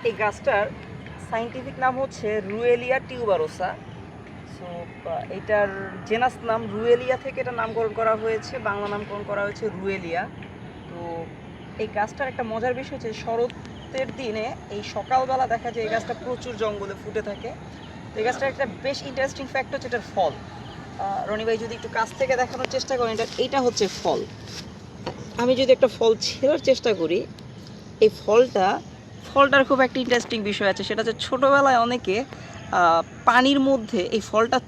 এই গাছটার সাইন্টিফিক নাম হচ্ছে রুয়েলিয়া টিউবারোসা। সো এটার জেনাস নাম রুয়েলিয়া থেকে এটা নামকরণ করা হয়েছে, বাংলা নামকরণ করা হয়েছে রুয়েলিয়া। তো এই গাছটার একটা মজার বিষয় হচ্ছে শরতের দিনে এই সকালবেলা দেখা যায় এই গাছটা প্রচুর জঙ্গলে ফুটে থাকে। তো এই গাছটার একটা বেশ ইন্টারেস্টিং ফ্যাক্ট হচ্ছে এটার ফল। রনি ভাই যদি একটু কাছ থেকে দেখানোর চেষ্টা করেন, এইটা হচ্ছে ফল। আমি যদি একটা ফল ছেড়ার চেষ্টা করি, এই ফলটার খুব একটা ইন্টারেস্টিং বিষয় আছে, সেটা হচ্ছে ছোটোবেলায় অনেকে পানির মধ্যে এই ফলটা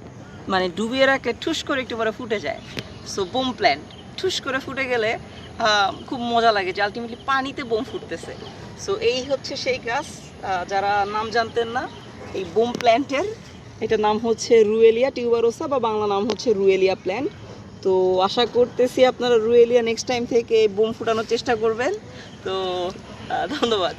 মানে ডুবিয়ে রাখলে ঠুস করে একটু পরে ফুটে যায়। সো বোম প্ল্যান্ট ঠুস করে ফুটে গেলে খুব মজা লাগে যে আলটিমেটলি পানিতে বোম ফুটতেছে। সো এই হচ্ছে সেই গাছ, যারা নাম জানতেন না এই বোম প্ল্যান্টের, এটার নাম হচ্ছে রুয়েলিয়া টিউবারোসা বা বাংলা নাম হচ্ছে রুয়েলিয়া প্ল্যান্ট। তো আশা করতেছি আপনারা রুয়েলিয়া নেক্সট টাইম থেকে বোম ফুটানোর চেষ্টা করবেন। তো ধন্যবাদ।